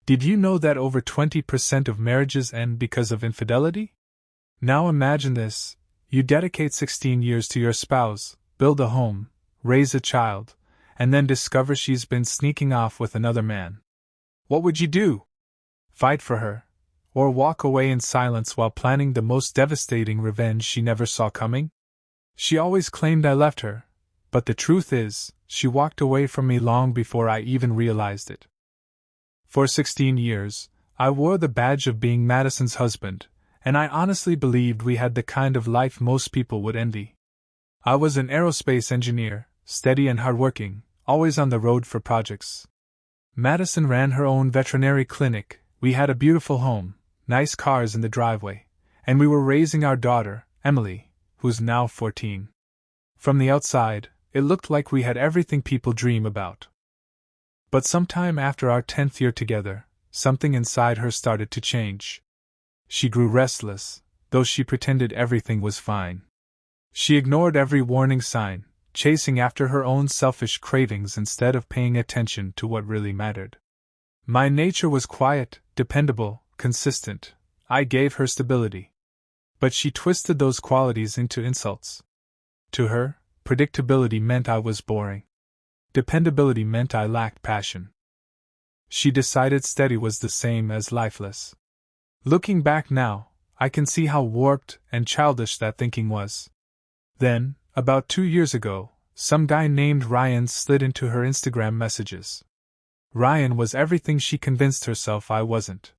Did you know that over 20% of marriages end because of infidelity? Now imagine this: you dedicate 16 years to your spouse, build a home, raise a child, and then discover she's been sneaking off with another man. What would you do? Fight for her? Or walk away in silence while planning the most devastating revenge she never saw coming? She always claimed I left her, but the truth is, she walked away from me long before I even realized it. For 16 years, I wore the badge of being Madison's husband, and I honestly believed we had the kind of life most people would envy. I was an aerospace engineer, steady and hardworking, always on the road for projects. Madison ran her own veterinary clinic, we had a beautiful home, nice cars in the driveway, and we were raising our daughter, Emily, who's now 14. From the outside, it looked like we had everything people dream about. But sometime after our 10th year together, something inside her started to change. She grew restless, though she pretended everything was fine. She ignored every warning sign, chasing after her own selfish cravings instead of paying attention to what really mattered. My nature was quiet, dependable, consistent. I gave her stability. But she twisted those qualities into insults. To her, predictability meant I was boring. Dependability meant I lacked passion. She decided steady was the same as lifeless. Looking back now, I can see how warped and childish that thinking was. Then, about 2 years ago, some guy named Ryan slid into her Instagram messages. Ryan was everything she convinced herself I wasn't.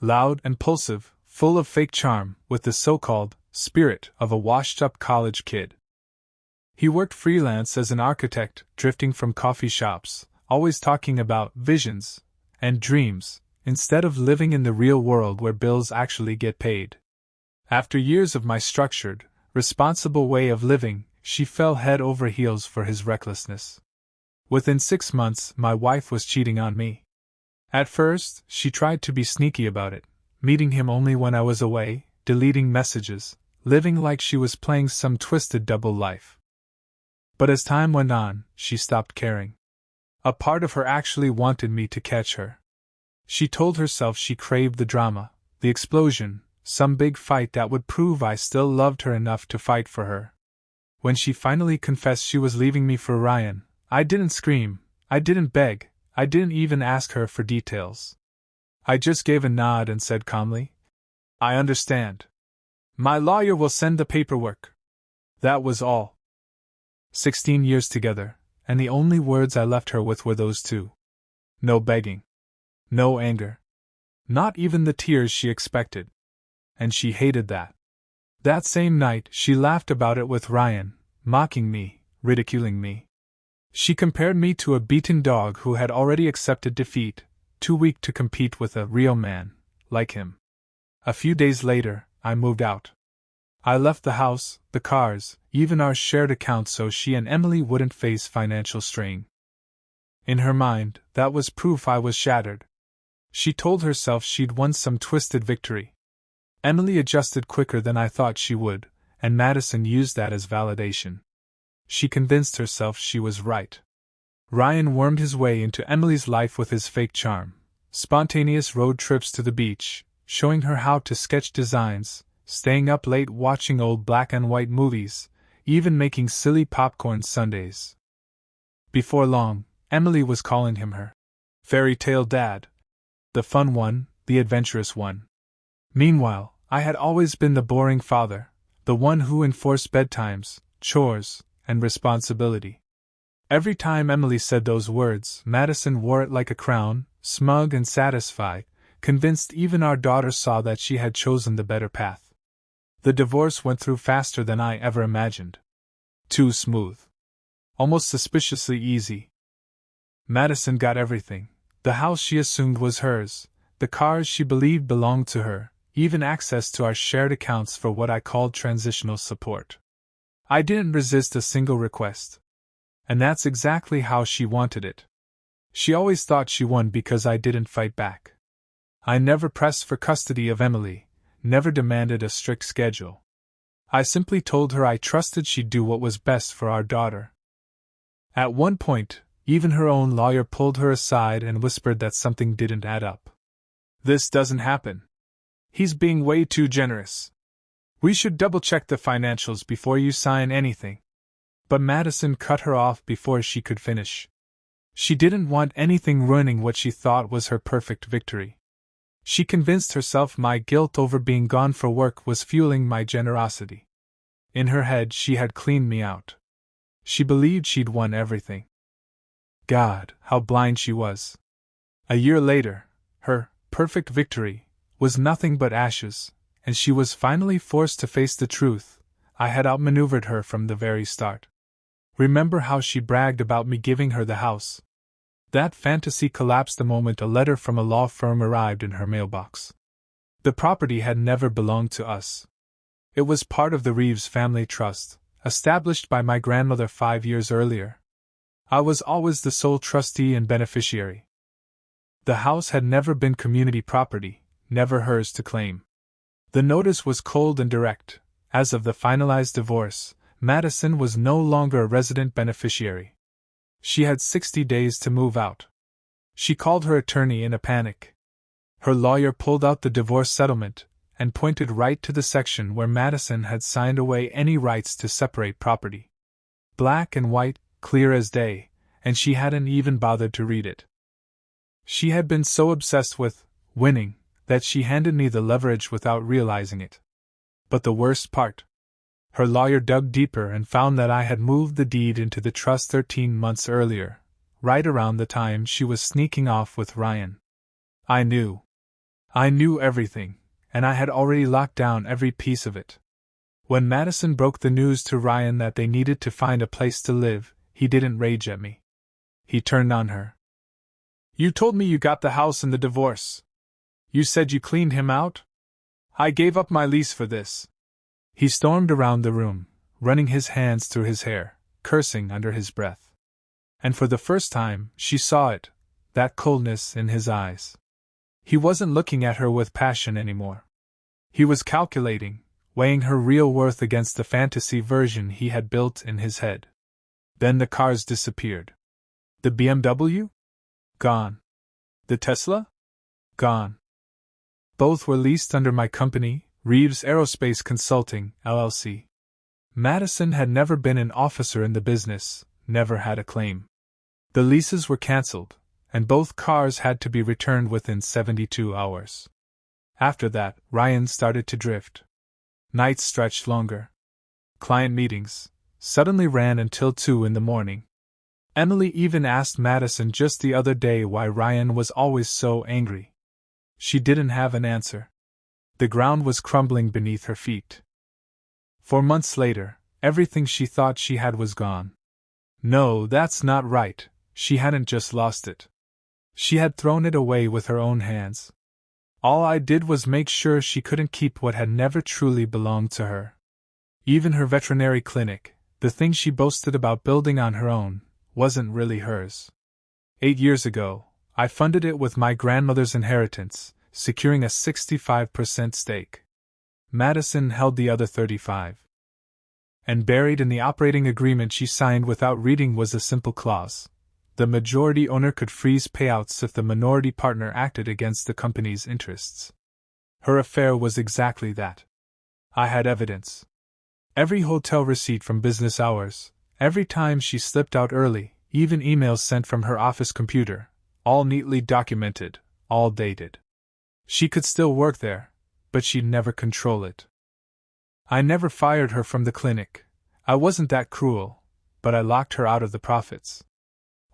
Loud, impulsive, full of fake charm, with the so-called spirit of a washed-up college kid. He worked freelance as an architect, drifting from coffee shops, always talking about visions and dreams, instead of living in the real world where bills actually get paid. After years of my structured, responsible way of living, she fell head over heels for his recklessness. Within 6 months, my wife was cheating on me. At first, she tried to be sneaky about it, meeting him only when I was away, deleting messages, living like she was playing some twisted double life. But as time went on, she stopped caring. A part of her actually wanted me to catch her. She told herself she craved the drama, the explosion, some big fight that would prove I still loved her enough to fight for her. When she finally confessed she was leaving me for Ryan, I didn't scream, I didn't beg, I didn't even ask her for details. I just gave a nod and said calmly, "I understand. My lawyer will send the paperwork." That was all. 16 years together, and the only words I left her with were those two. No begging. No anger. Not even the tears she expected. And she hated that. That same night, she laughed about it with Ryan, mocking me, ridiculing me. She compared me to a beaten dog who had already accepted defeat, too weak to compete with a real man, like him. A few days later, I moved out. I left the house, the cars, even our shared account so she and Emily wouldn't face financial strain. In her mind, that was proof I was shattered. She told herself she'd won some twisted victory. Emily adjusted quicker than I thought she would, and Madison used that as validation. She convinced herself she was right. Ryan wormed his way into Emily's life with his fake charm, spontaneous road trips to the beach, showing her how to sketch designs, staying up late watching old black and white movies, even making silly popcorn sundaes. Before long, Emily was calling him her fairy tale dad. The fun one, the adventurous one. Meanwhile, I had always been the boring father, the one who enforced bedtimes, chores, and responsibility. Every time Emily said those words, Madison wore it like a crown, smug and satisfied, convinced even our daughter saw that she had chosen the better path. The divorce went through faster than I ever imagined. Too smooth. Almost suspiciously easy. Madison got everything. The house she assumed was hers, the cars she believed belonged to her, even access to our shared accounts for what I called transitional support. I didn't resist a single request. And that's exactly how she wanted it. She always thought she won because I didn't fight back. I never pressed for custody of Emily, never demanded a strict schedule. I simply told her I trusted she'd do what was best for our daughter. At one point, Even her own lawyer pulled her aside and whispered that something didn't add up. "This doesn't happen. He's being way too generous. We should double-check the financials before you sign anything." But Madison cut her off before she could finish. She didn't want anything ruining what she thought was her perfect victory. She convinced herself my guilt over being gone for work was fueling my generosity. In her head, she had cleaned me out. She believed she'd won everything. God, how blind she was. A year later, her perfect victory was nothing but ashes, and she was finally forced to face the truth. I had outmaneuvered her from the very start. Remember how she bragged about me giving her the house? That fantasy collapsed the moment a letter from a law firm arrived in her mailbox. The property had never belonged to us. It was part of the Reeves family trust, established by my grandmother 5 years earlier. I was always the sole trustee and beneficiary. The house had never been community property, never hers to claim. The notice was cold and direct. As of the finalized divorce, Madison was no longer a resident beneficiary. She had 60 days to move out. She called her attorney in a panic. Her lawyer pulled out the divorce settlement and pointed right to the section where Madison had signed away any rights to separate property. Black and white, clear as day, and she hadn't even bothered to read it. She had been so obsessed with winning that she handed me the leverage without realizing it. But the worst part? Her lawyer dug deeper and found that I had moved the deed into the trust 13 months earlier, right around the time she was sneaking off with Ryan. I knew everything, and I had already locked down every piece of it. When Madison broke the news to Ryan that they needed to find a place to live, he didn't rage at me. He turned on her. "You told me you got the house in the divorce. You said you cleaned him out? I gave up my lease for this." He stormed around the room, running his hands through his hair, cursing under his breath. And for the first time, she saw it, that coldness in his eyes. He wasn't looking at her with passion anymore. He was calculating, weighing her real worth against the fantasy version he had built in his head. Then the cars disappeared. The BMW? Gone. The Tesla? Gone. Both were leased under my company, Reeves Aerospace Consulting, LLC. Madison had never been an officer in the business, never had a claim. The leases were cancelled, and both cars had to be returned within 72 hours. After that, Ryan started to drift. Nights stretched longer. Client meetings suddenly ran until 2 in the morning. Emily even asked Madison just the other day why Ryan was always so angry. She didn't have an answer. The ground was crumbling beneath her feet. 4 months later, everything she thought she had was gone. No, that's not right, she hadn't just lost it. She had thrown it away with her own hands. All I did was make sure she couldn't keep what had never truly belonged to her. Even her veterinary clinic, the thing she boasted about building on her own, wasn't really hers. 8 years ago, I funded it with my grandmother's inheritance, securing a 65% stake. Madison held the other 35%. And buried in the operating agreement she signed without reading was a simple clause. The majority owner could freeze payouts if the minority partner acted against the company's interests. Her affair was exactly that. I had evidence. Every hotel receipt from business hours, every time she slipped out early, even emails sent from her office computer, all neatly documented, all dated. She could still work there, but she'd never control it. I never fired her from the clinic. I wasn't that cruel, but I locked her out of the profits.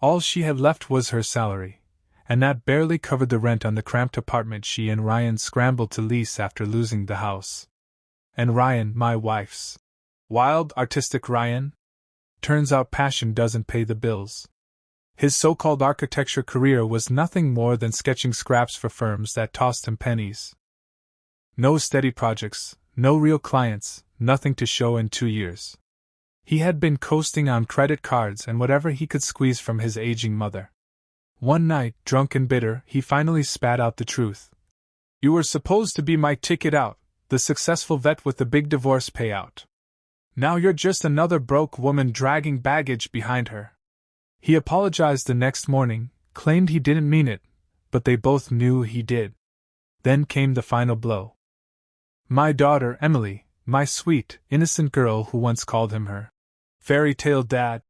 All she had left was her salary, and that barely covered the rent on the cramped apartment she and Ryan scrambled to lease after losing the house. And Ryan, my wife's wild, artistic Ryan? Turns out passion doesn't pay the bills. His so-called architecture career was nothing more than sketching scraps for firms that tossed him pennies. No steady projects, no real clients, nothing to show in 2 years. He had been coasting on credit cards and whatever he could squeeze from his aging mother. One night, drunk and bitter, he finally spat out the truth. "You were supposed to be my ticket out, the successful vet with the big divorce payout. Now you're just another broke woman dragging baggage behind her." He apologized the next morning, claimed he didn't mean it, but they both knew he did. Then came the final blow. My daughter, Emily, my sweet, innocent girl who once called him her fairy tale dad,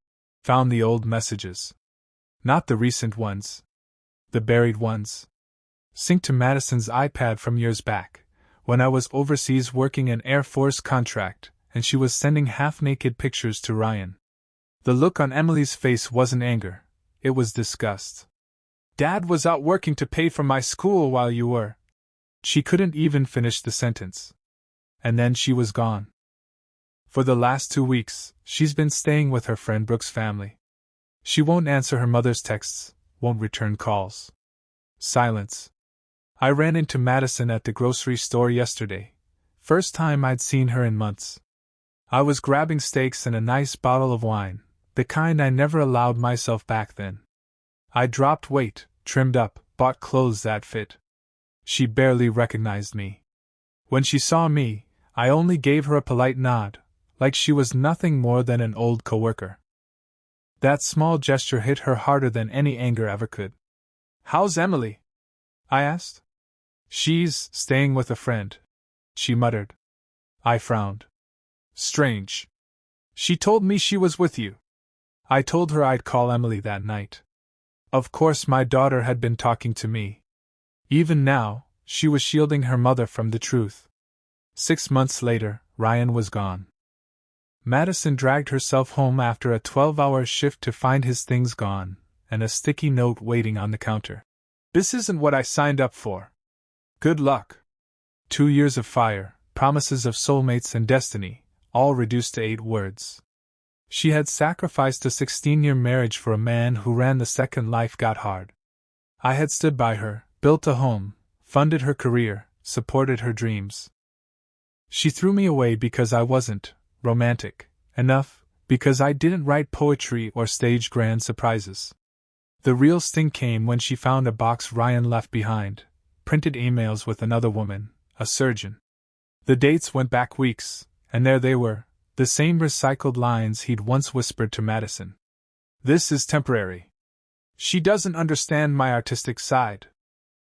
found the old messages. Not the recent ones. The buried ones. Synced to Madison's iPad from years back, when I was overseas working an Air Force contract, and she was sending half-naked pictures to Ryan. The look on Emily's face wasn't anger, it was disgust. Dad was out working to pay for my school while you were. She couldn't even finish the sentence. And then she was gone. For the last 2 weeks, she's been staying with her friend Brooke's family. She won't answer her mother's texts, won't return calls. Silence. I ran into Madison at the grocery store yesterday. First time I'd seen her in months. I was grabbing steaks and a nice bottle of wine, the kind I never allowed myself back then. I dropped weight, trimmed up, bought clothes that fit. She barely recognized me. When she saw me, I only gave her a polite nod, like she was nothing more than an old coworker. That small gesture hit her harder than any anger ever could. "How's Emily?" I asked. "She's staying with a friend," she muttered. I frowned. "Strange. She told me she was with you." I told her I'd call Emily that night. Of course, my daughter had been talking to me. Even now, she was shielding her mother from the truth. 6 months later, Ryan was gone. Madison dragged herself home after a 12-hour shift to find his things gone, and a sticky note waiting on the counter. "This isn't what I signed up for. Good luck." 2 years of fire, promises of soulmates and destiny, all reduced to 8 words. She had sacrificed a 16-year marriage for a man who ran the second life got hard. I had stood by her, built a home, funded her career, supported her dreams. She threw me away because I wasn't romantic enough, because I didn't write poetry or stage grand surprises. The real sting came when she found a box Ryan left behind, printed emails with another woman, a surgeon. The dates went back weeks, and there they were, the same recycled lines he'd once whispered to Madison. "This is temporary. She doesn't understand my artistic side.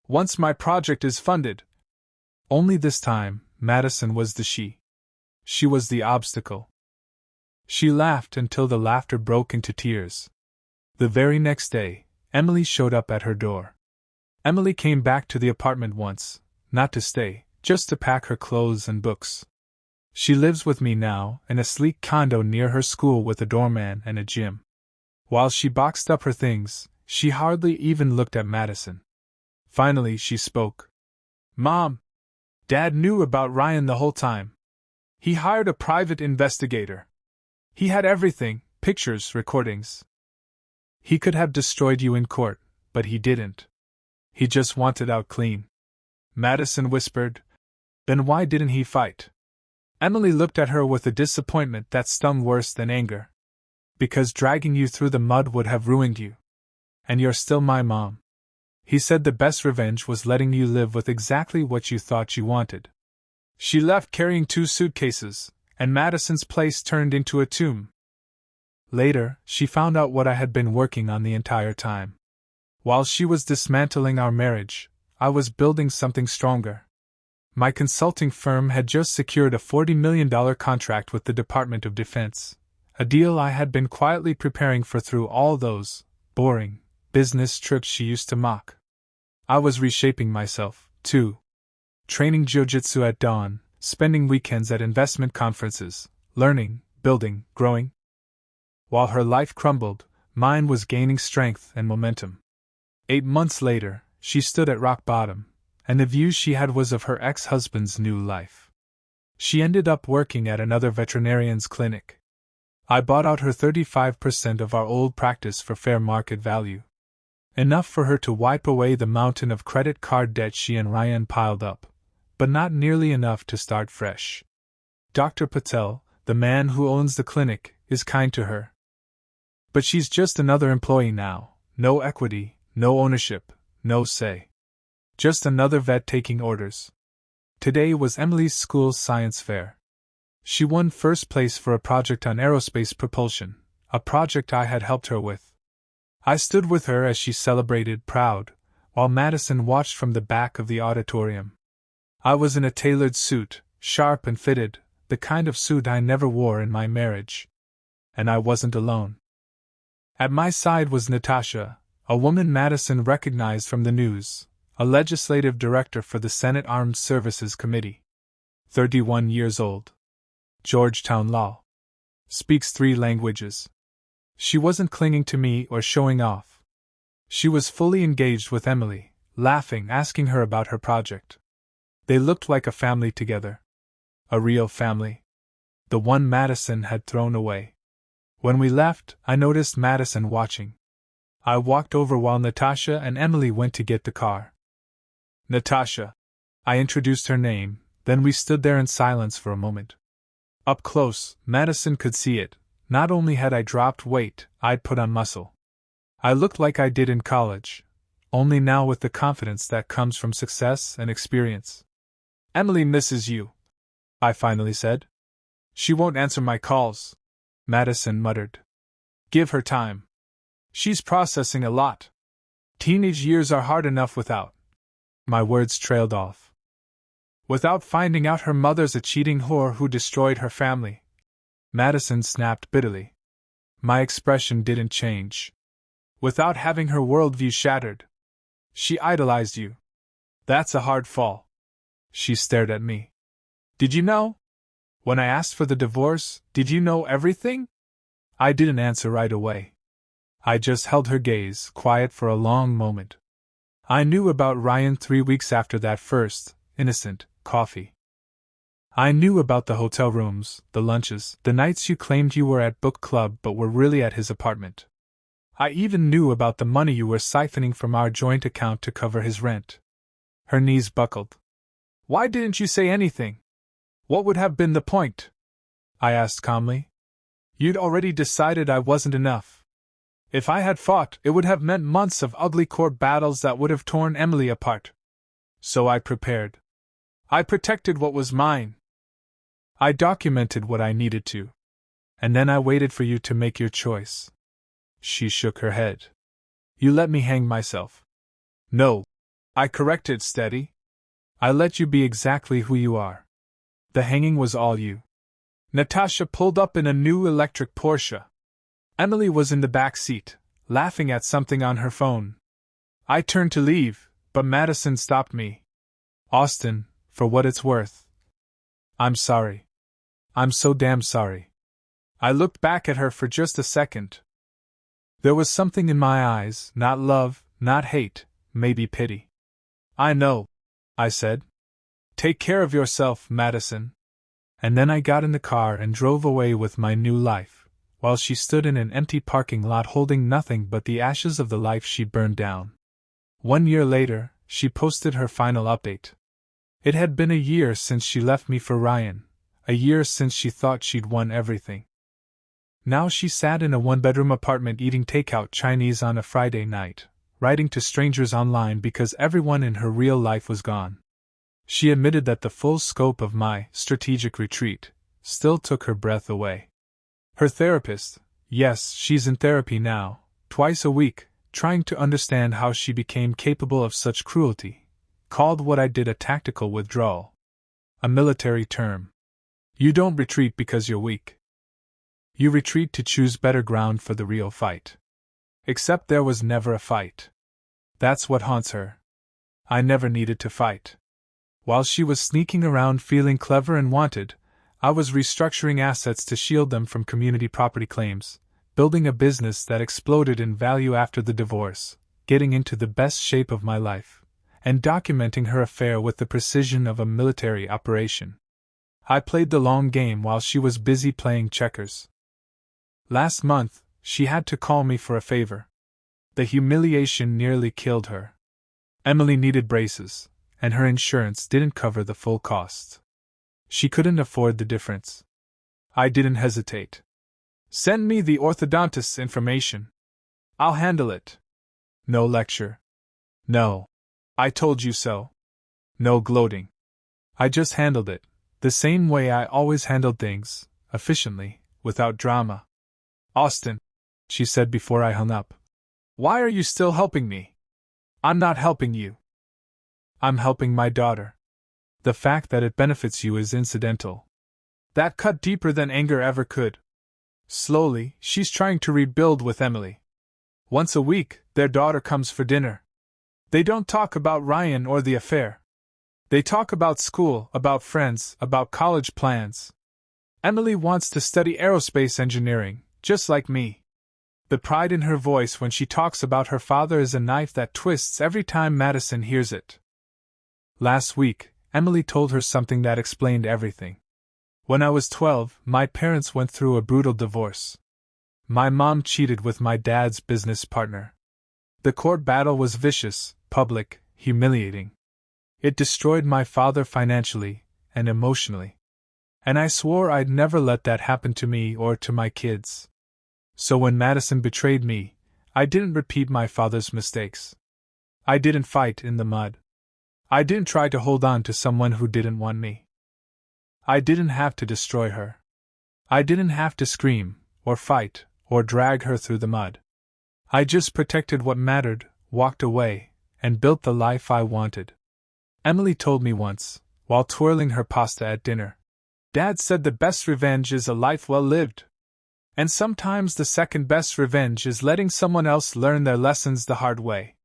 Once my project is funded." Only this time, Madison was the she. She was the obstacle. She laughed until the laughter broke into tears. The very next day, Emily showed up at her door. Emily came back to the apartment once, not to stay, just to pack her clothes and books. She lives with me now, in a sleek condo near her school with a doorman and a gym. While she boxed up her things, she hardly even looked at Madison. Finally, she spoke. "Mom, Dad knew about Ryan the whole time. He hired a private investigator. He had everything, pictures, recordings. He could have destroyed you in court, but he didn't. He just wanted out clean." Madison whispered, "Then why didn't he fight?" Emily looked at her with a disappointment that stung worse than anger. "Because dragging you through the mud would have ruined you. And you're still my mom. He said the best revenge was letting you live with exactly what you thought you wanted." She left carrying 2 suitcases, and Madison's place turned into a tomb. Later, she found out what I had been working on the entire time. While she was dismantling our marriage, I was building something stronger. My consulting firm had just secured a $40 million contract with the Department of Defense, a deal I had been quietly preparing for through all those boring business tricks she used to mock. I was reshaping myself, too. Training jiu-jitsu at dawn, spending weekends at investment conferences, learning, building, growing. While her life crumbled, mine was gaining strength and momentum. 8 months later, she stood at rock bottom, and the view she had was of her ex-husband's new life. She ended up working at another veterinarian's clinic. I bought out her 35% of our old practice for fair market value. Enough for her to wipe away the mountain of credit card debt she and Ryan piled up, but not nearly enough to start fresh. Dr. Patel, the man who owns the clinic, is kind to her. But she's just another employee now, no equity, no ownership, no say. Just another vet taking orders. Today was Emily's school's science fair. She won first place for a project on aerospace propulsion, a project I had helped her with. I stood with her as she celebrated, proud, while Madison watched from the back of the auditorium. I was in a tailored suit, sharp and fitted, the kind of suit I never wore in my marriage. And I wasn't alone. At my side was Natasha, a woman Madison recognized from the news, a legislative director for the Senate Armed Services Committee. 31 years old. Georgetown Law. Speaks 3 languages. She wasn't clinging to me or showing off. She was fully engaged with Emily, laughing, asking her about her project. They looked like a family together. A real family. The one Madison had thrown away. When we left, I noticed Madison watching. I walked over while Natasha and Emily went to get the car. Natasha. I introduced her name, then we stood there in silence for a moment. Up close, Madison could see it. Not only had I dropped weight, I'd put on muscle. I looked like I did in college, only now with the confidence that comes from success and experience. Emily misses you, I finally said. She won't answer my calls, Madison muttered. Give her time. She's processing a lot. Teenage years are hard enough without. My words trailed off. Without finding out her mother's a cheating whore who destroyed her family. Madison snapped bitterly. My expression didn't change. Without having her worldview shattered. She idolized you. That's a hard fall. She stared at me. Did you know? When I asked for the divorce, did you know everything? I didn't answer right away. I just held her gaze, quiet for a long moment. I knew about Ryan 3 weeks after that first, innocent, coffee. I knew about the hotel rooms, the lunches, the nights you claimed you were at book club but were really at his apartment. I even knew about the money you were siphoning from our joint account to cover his rent. Her knees buckled. Why didn't you say anything? What would have been the point? I asked calmly. You'd already decided I wasn't enough. If I had fought, it would have meant months of ugly court battles that would have torn Emily apart. So I prepared. I protected what was mine. I documented what I needed to. And then I waited for you to make your choice. She shook her head. You let me hang myself. No. I corrected, steady. I let you be exactly who you are. The hanging was all you. Natasha pulled up in a new electric Porsche. Emily was in the back seat, laughing at something on her phone. I turned to leave, but Madison stopped me. Austin, for what it's worth. I'm sorry. I'm so damn sorry. I looked back at her for just a second. There was something in my eyes, not love, not hate, maybe pity. I know, I said. Take care of yourself, Madison. And then I got in the car and drove away with my new life, while she stood in an empty parking lot holding nothing but the ashes of the life she burned down. 1 year later, she posted her final update. It had been a year since she left me for Ryan, a year since she thought she'd won everything. Now she sat in a 1-bedroom apartment eating takeout Chinese on a Friday night, writing to strangers online because everyone in her real life was gone. She admitted that the full scope of my strategic retreat still took her breath away. Her therapist, yes, she's in therapy now, twice a week, trying to understand how she became capable of such cruelty, called what I did a tactical withdrawal. A military term. You don't retreat because you're weak. You retreat to choose better ground for the real fight. Except there was never a fight. That's what haunts her. I never needed to fight. While she was sneaking around feeling clever and wanted, I was restructuring assets to shield them from community property claims, building a business that exploded in value after the divorce, getting into the best shape of my life, and documenting her affair with the precision of a military operation. I played the long game while she was busy playing checkers. Last month, she had to call me for a favor. The humiliation nearly killed her. Emily needed braces, and her insurance didn't cover the full cost. She couldn't afford the difference. I didn't hesitate. Send me the orthodontist's information. I'll handle it. No lecture. No. I told you so. No gloating. I just handled it, the same way I always handled things, efficiently, without drama. Austin, she said before I hung up. Why are you still helping me? I'm not helping you. I'm helping my daughter. The fact that it benefits you is incidental. That cut deeper than anger ever could. Slowly, she's trying to rebuild with Emily. Once a week, their daughter comes for dinner. They don't talk about Ryan or the affair. They talk about school, about friends, about college plans. Emily wants to study aerospace engineering, just like me. The pride in her voice when she talks about her father is a knife that twists every time Madison hears it. Last week, Emily told her something that explained everything. When I was 12, my parents went through a brutal divorce. My mom cheated with my dad's business partner. The court battle was vicious, public, humiliating. It destroyed my father financially and emotionally. And I swore I'd never let that happen to me or to my kids. So when Madison betrayed me, I didn't repeat my father's mistakes. I didn't fight in the mud. I didn't try to hold on to someone who didn't want me. I didn't have to destroy her. I didn't have to scream, or fight, or drag her through the mud. I just protected what mattered, walked away, and built the life I wanted. Emily told me once, while twirling her pasta at dinner, Dad said the best revenge is a life well lived. And sometimes the second best revenge is letting someone else learn their lessons the hard way.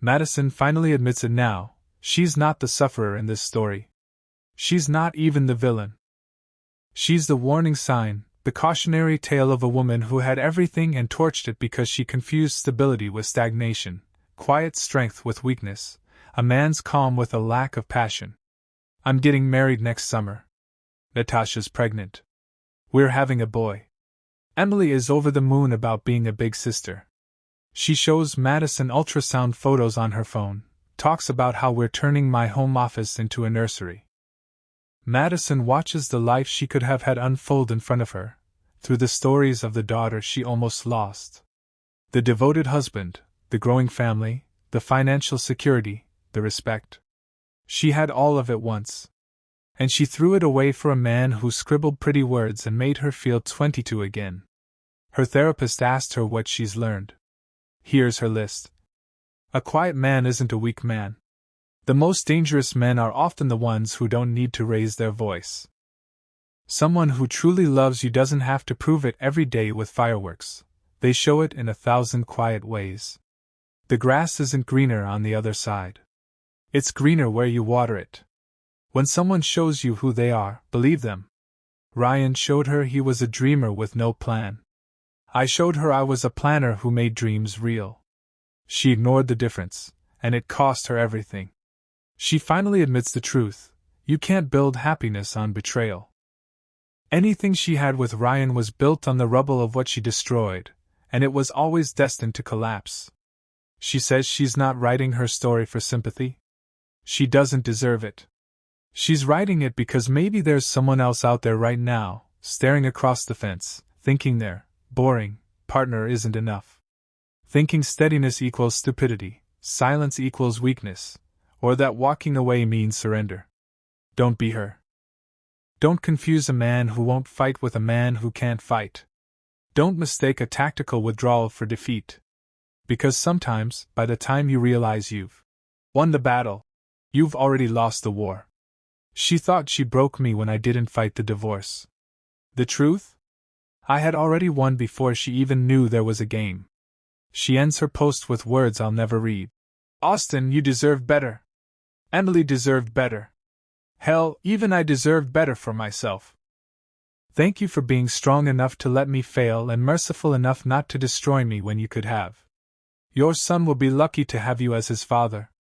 Madison finally admits it now, she's not the sufferer in this story. She's not even the villain. She's the warning sign, the cautionary tale of a woman who had everything and torched it because she confused stability with stagnation, quiet strength with weakness, a man's calm with a lack of passion. I'm getting married next summer. Natasha's pregnant. We're having a boy. Emily is over the moon about being a big sister. She shows Madison ultrasound photos on her phone, talks about how we're turning my home office into a nursery. Madison watches the life she could have had unfold in front of her, through the stories of the daughter she almost lost. The devoted husband, the growing family, the financial security, the respect. She had all of it once. And she threw it away for a man who scribbled pretty words and made her feel 22 again. Her therapist asked her what she's learned. Here's her list. A quiet man isn't a weak man. The most dangerous men are often the ones who don't need to raise their voice. Someone who truly loves you doesn't have to prove it every day with fireworks. They show it in 1,000 quiet ways. The grass isn't greener on the other side. It's greener where you water it. When someone shows you who they are, believe them. Ryan showed her he was a dreamer with no plan. I showed her I was a planner who made dreams real. She ignored the difference, and it cost her everything. She finally admits the truth: you can't build happiness on betrayal. Anything she had with Ryan was built on the rubble of what she destroyed, and it was always destined to collapse. She says she's not writing her story for sympathy. She doesn't deserve it. She's writing it because maybe there's someone else out there right now, staring across the fence, thinking their boring partner isn't enough. Thinking steadiness equals stupidity, silence equals weakness, or that walking away means surrender. Don't be her. Don't confuse a man who won't fight with a man who can't fight. Don't mistake a tactical withdrawal for defeat. Because sometimes, by the time you realize you've won the battle, you've already lost the war. She thought she broke me when I didn't fight the divorce. The truth? I had already won before she even knew there was a game. She ends her post with words I'll never read. Austin, you deserve better. Emily deserved better. Hell, even I deserved better for myself. Thank you for being strong enough to let me fail and merciful enough not to destroy me when you could have. Your son will be lucky to have you as his father.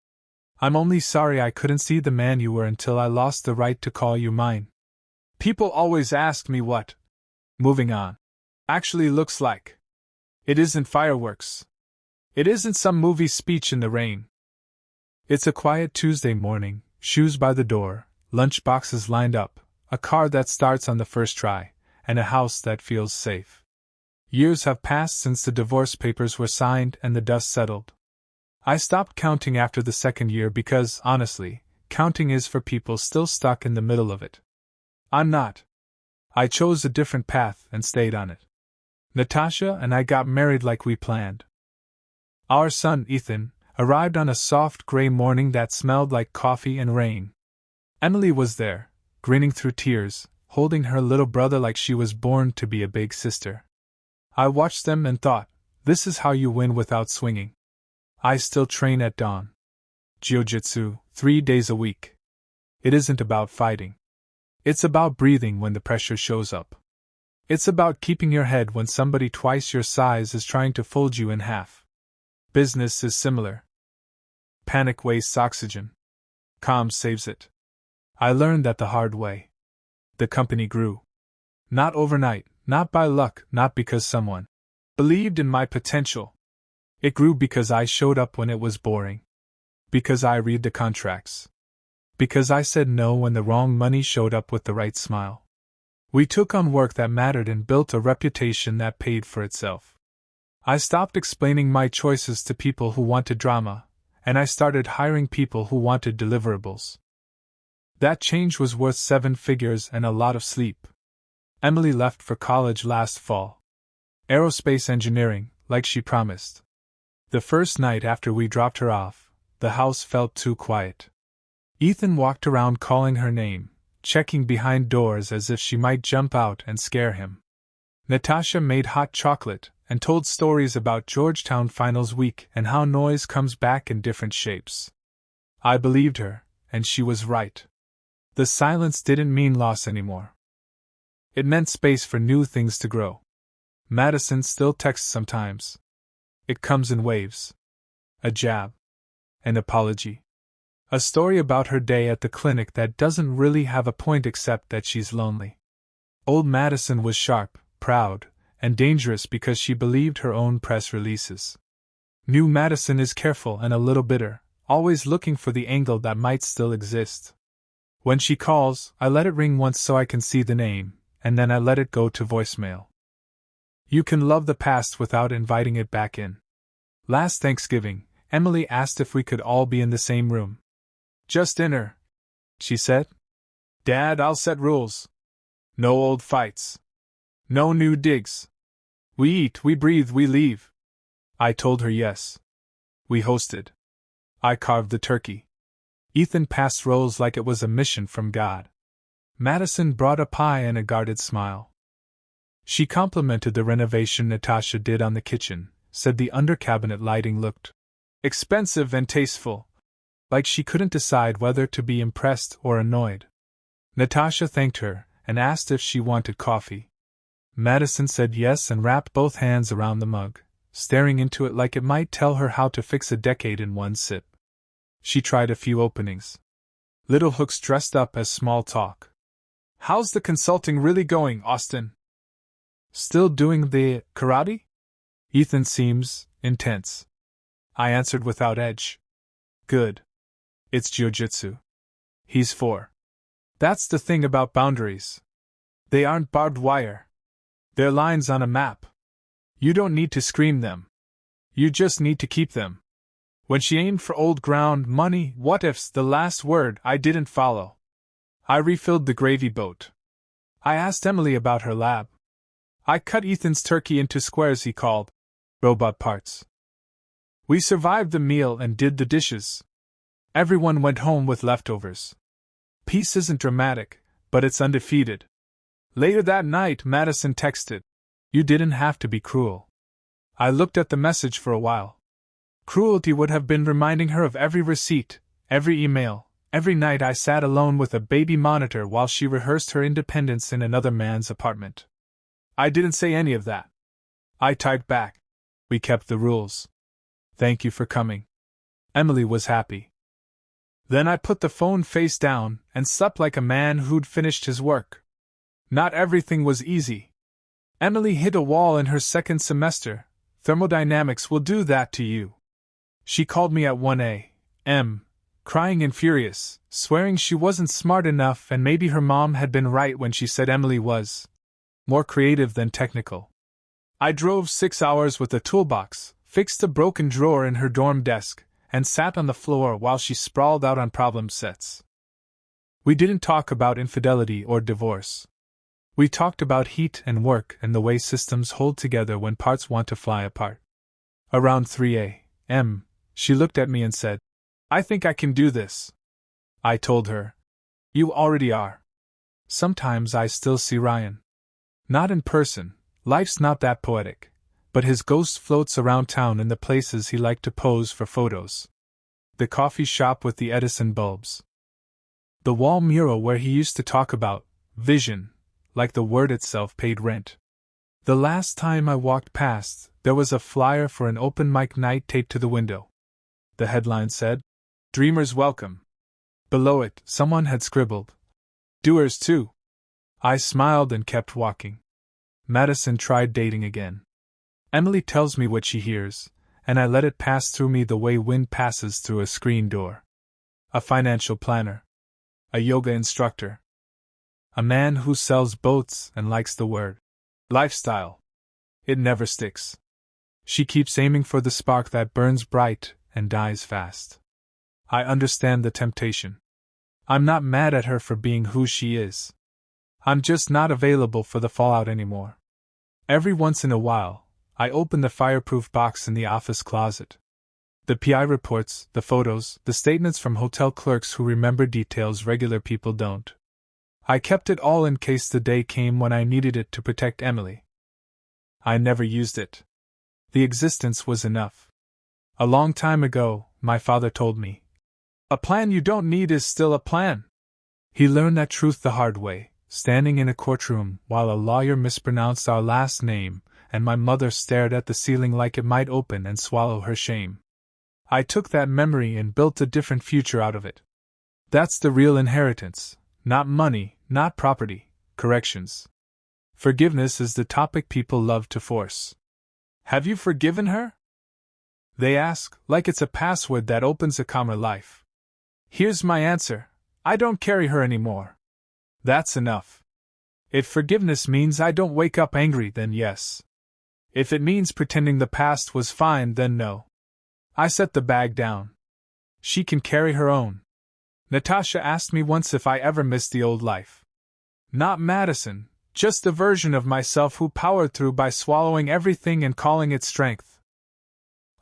I'm only sorry I couldn't see the man you were until I lost the right to call you mine. People always ask me what moving on actually looks like. It isn't fireworks. It isn't some movie speech in the rain. It's a quiet Tuesday morning, shoes by the door, lunch boxes lined up, a car that starts on the first try, and a house that feels safe. Years have passed since the divorce papers were signed and the dust settled. I stopped counting after the second year because, honestly, counting is for people still stuck in the middle of it. I'm not. I chose a different path and stayed on it. Natasha and I got married like we planned. Our son, Ethan, arrived on a soft gray morning that smelled like coffee and rain. Emily was there, grinning through tears, holding her little brother like she was born to be a big sister. I watched them and thought, this is how you win without swinging. I still train at dawn. Jiu-jitsu, 3 days a week. It isn't about fighting. It's about breathing when the pressure shows up. It's about keeping your head when somebody twice your size is trying to fold you in half. Business is similar. Panic wastes oxygen. Calm saves it. I learned that the hard way. The company grew. Not overnight, not by luck, not because someone believed in my potential. It grew because I showed up when it was boring. Because I read the contracts. Because I said no when the wrong money showed up with the right smile. We took on work that mattered and built a reputation that paid for itself. I stopped explaining my choices to people who wanted drama, and I started hiring people who wanted deliverables. That change was worth 7 figures and a lot of sleep. Emily left for college last fall. Aerospace engineering, like she promised. The first night after we dropped her off, the house felt too quiet. Ethan walked around calling her name, checking behind doors as if she might jump out and scare him. Natasha made hot chocolate and told stories about Georgetown finals week and how noise comes back in different shapes. I believed her, and she was right. The silence didn't mean loss anymore. It meant space for new things to grow. Madison still texts sometimes. It comes in waves. A jab. An apology. A story about her day at the clinic that doesn't really have a point except that she's lonely. Old Madison was sharp, proud, and dangerous because she believed her own press releases. New Madison is careful and a little bitter, always looking for the angle that might still exist. When she calls, I let it ring once so I can see the name, and then I let it go to voicemail. You can love the past without inviting it back in. Last Thanksgiving, Emily asked if we could all be in the same room. Just dinner, she said. Dad, I'll set rules. No old fights. No new digs. We eat, we breathe, we leave. I told her yes. We hosted. I carved the turkey. Ethan passed rolls like it was a mission from God. Madison brought a pie and a guarded smile. She complimented the renovation Natasha did on the kitchen, said the under-cabinet lighting looked expensive and tasteful, like she couldn't decide whether to be impressed or annoyed. Natasha thanked her and asked if she wanted coffee. Madison said yes and wrapped both hands around the mug, staring into it like it might tell her how to fix a decade in one sip. She tried a few openings. Little hooks dressed up as small talk. How's the consulting really going, Austin? Still doing the karate? Ethan seems intense. I answered without edge. Good. It's jiu-jitsu. He's 4. That's the thing about boundaries. They aren't barbed wire. They're lines on a map. You don't need to scream them. You just need to keep them. When she aimed for old ground, money, what ifs, the last word, I didn't follow. I refilled the gravy boat. I asked Emily about her lab. I cut Ethan's turkey into squares he called robot parts. We survived the meal and did the dishes. Everyone went home with leftovers. Peace isn't dramatic, but it's undefeated. Later that night, Madison texted, "You didn't have to be cruel." I looked at the message for a while. Cruelty would have been reminding her of every receipt, every email, every night I sat alone with a baby monitor while she rehearsed her independence in another man's apartment. I didn't say any of that. I typed back, "We kept the rules. Thank you for coming." Emily was happy. Then I put the phone face down and slept like a man who'd finished his work. Not everything was easy. Emily hit a wall in her second semester. Thermodynamics will do that to you. She called me at 1 a.m., crying and furious, swearing she wasn't smart enough and maybe her mom had been right when she said Emily was more creative than technical. I drove 6 hours with a toolbox, fixed a broken drawer in her dorm desk, and sat on the floor while she sprawled out on problem sets. We didn't talk about infidelity or divorce. We talked about heat and work and the way systems hold together when parts want to fly apart. Around 3 a.m., She looked at me and said, "I think I can do this." I told her, "You already are." Sometimes I still see Ryan. Not in person, life's not that poetic, but his ghost floats around town in the places he liked to pose for photos. The coffee shop with the Edison bulbs. The wall mural where he used to talk about vision, like the word itself paid rent. The last time I walked past, there was a flyer for an open mic night taped to the window. The headline said, "Dreamers Welcome." Below it, someone had scribbled, "Doers too." I smiled and kept walking. Madison tried dating again. Emily tells me what she hears, and I let it pass through me the way wind passes through a screen door. A financial planner. A yoga instructor. A man who sells boats and likes the word lifestyle. It never sticks. She keeps aiming for the spark that burns bright and dies fast. I understand the temptation. I'm not mad at her for being who she is. I'm just not available for the fallout anymore. Every once in a while, I open the fireproof box in the office closet. The PI reports, the photos, the statements from hotel clerks who remember details regular people don't. I kept it all in case the day came when I needed it to protect Emily. I never used it. The existence was enough. A long time ago, my father told me, "A plan you don't need is still a plan." He learned that truth the hard way, standing in a courtroom while a lawyer mispronounced our last name, and my mother stared at the ceiling like it might open and swallow her shame. I took that memory and built a different future out of it. That's the real inheritance. Not money, not property, corrections. Forgiveness is the topic people love to force. Have you forgiven her? They ask, like it's a password that opens a calmer life. Here's my answer: I don't carry her anymore. That's enough. If forgiveness means I don't wake up angry, then yes. If it means pretending the past was fine, then no. I set the bag down. She can carry her own. Natasha asked me once if I ever missed the old life. Not Madison, just the version of myself who powered through by swallowing everything and calling it strength.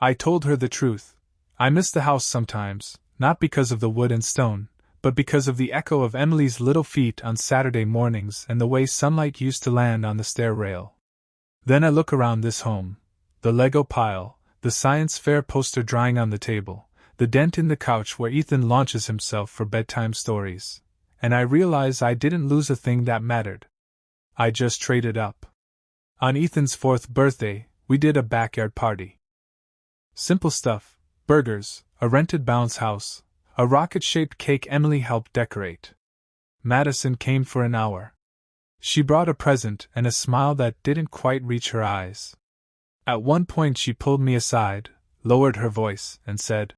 I told her the truth. I miss the house sometimes, not because of the wood and stone, but because of the echo of Emily's little feet on Saturday mornings and the way sunlight used to land on the stair rail. Then I look around this home, the Lego pile, the science fair poster drying on the table, the dent in the couch where Ethan launches himself for bedtime stories, and I realize I didn't lose a thing that mattered. I just traded up. On Ethan's 4th birthday, we did a backyard party. Simple stuff: burgers, a rented bounce house, a rocket-shaped cake Emily helped decorate. Madison came for an hour. She brought a present and a smile that didn't quite reach her eyes. At one point she pulled me aside, lowered her voice, and said,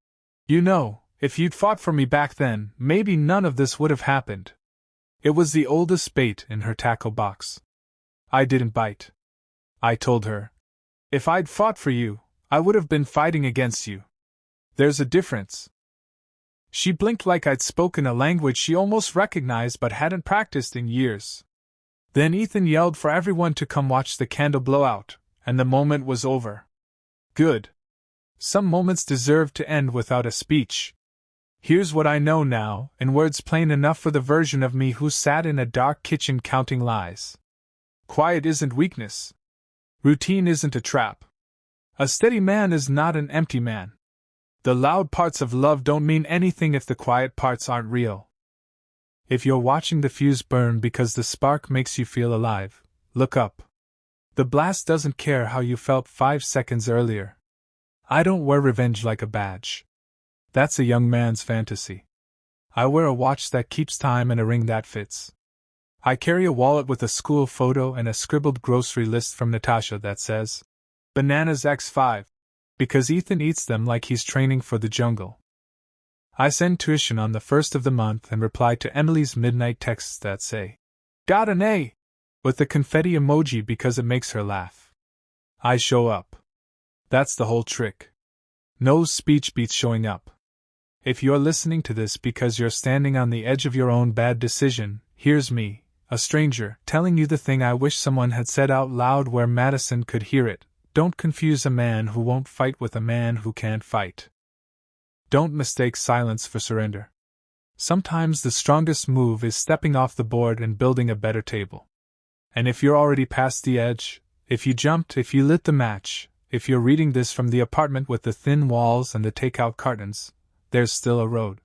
"You know, if you'd fought for me back then, maybe none of this would have happened." It was the oldest bait in her tackle box. I didn't bite. I told her, "If I'd fought for you, I would have been fighting against you. There's a difference." She blinked like I'd spoken a language she almost recognized but hadn't practiced in years. Then Ethan yelled for everyone to come watch the candle blow out, and the moment was over. Good. Some moments deserve to end without a speech. Here's what I know now, in words plain enough for the version of me who sat in a dark kitchen counting lies. Quiet isn't weakness. Routine isn't a trap. A steady man is not an empty man. The loud parts of love don't mean anything if the quiet parts aren't real. If you're watching the fuse burn because the spark makes you feel alive, look up. The blast doesn't care how you felt 5 seconds earlier. I don't wear revenge like a badge. That's a young man's fantasy. I wear a watch that keeps time and a ring that fits. I carry a wallet with a school photo and a scribbled grocery list from Natasha that says, "Bananas X5, because Ethan eats them like he's training for the jungle." I send tuition on the 1st of the month and reply to Emily's midnight texts that say, "Got an A!" with the confetti emoji because it makes her laugh. I show up. That's the whole trick. No speech beats showing up. If you're listening to this because you're standing on the edge of your own bad decision, here's me, a stranger, telling you the thing I wish someone had said out loud where Madison could hear it, don't confuse a man who won't fight with a man who can't fight. Don't mistake silence for surrender. Sometimes the strongest move is stepping off the board and building a better table. And if you're already past the edge, if you jumped, if you lit the match, if you're reading this from the apartment with the thin walls and the takeout cartons, there's still a road.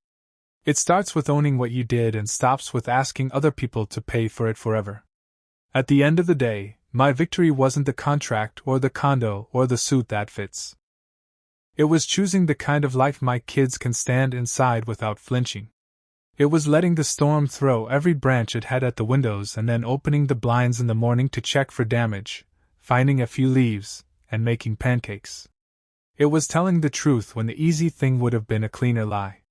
It starts with owning what you did and stops with asking other people to pay for it forever. At the end of the day, my victory wasn't the contract or the condo or the suit that fits. It was choosing the kind of life my kids can stand inside without flinching. It was letting the storm throw every branch it had at the windows and then opening the blinds in the morning to check for damage, finding a few leaves, and making pancakes. It was telling the truth when the easy thing would have been a cleaner lie.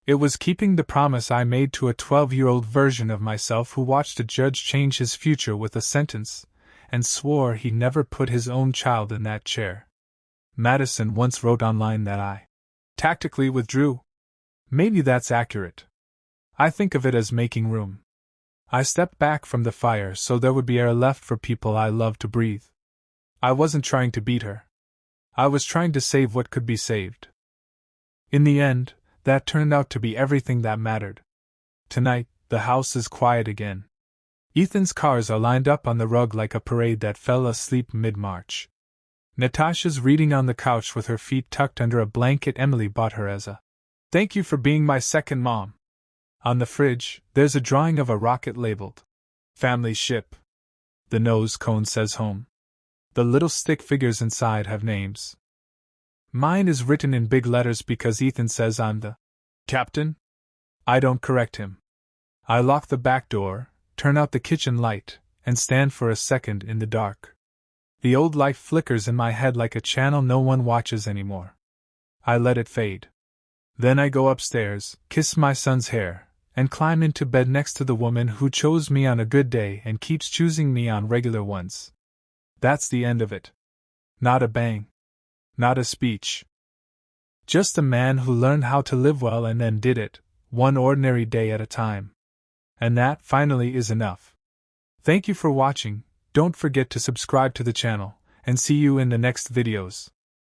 It was keeping the promise I made to a 12-year-old version of myself who watched a judge change his future with a sentence, and swore he'd never put his own child in that chair. Madison once wrote online that I tactically withdrew. Maybe that's accurate. I think of it as making room. I stepped back from the fire so there would be air left for people I love to breathe. I wasn't trying to beat her. I was trying to save what could be saved. In the end, that turned out to be everything that mattered. Tonight, the house is quiet again. Ethan's cars are lined up on the rug like a parade that fell asleep mid-March. Natasha's reading on the couch with her feet tucked under a blanket Emily bought her as a thank you for being my second mom. On the fridge, there's a drawing of a rocket labeled Family Ship. The nose cone says home. The little stick figures inside have names. Mine is written in big letters because Ethan says I'm the captain. I don't correct him. I lock the back door, turn out the kitchen light, and stand for a second in the dark. The old life flickers in my head like a channel no one watches anymore. I let it fade. Then I go upstairs, kiss my son's hair, and climb into bed next to the woman who chose me on a good day and keeps choosing me on regular ones. That's the end of it. Not a bang. Not a speech. Just a man who learned how to live well and then did it, one ordinary day at a time. And that, finally, is enough. Thank you for watching. Don't forget to subscribe to the channel, and see you in the next videos.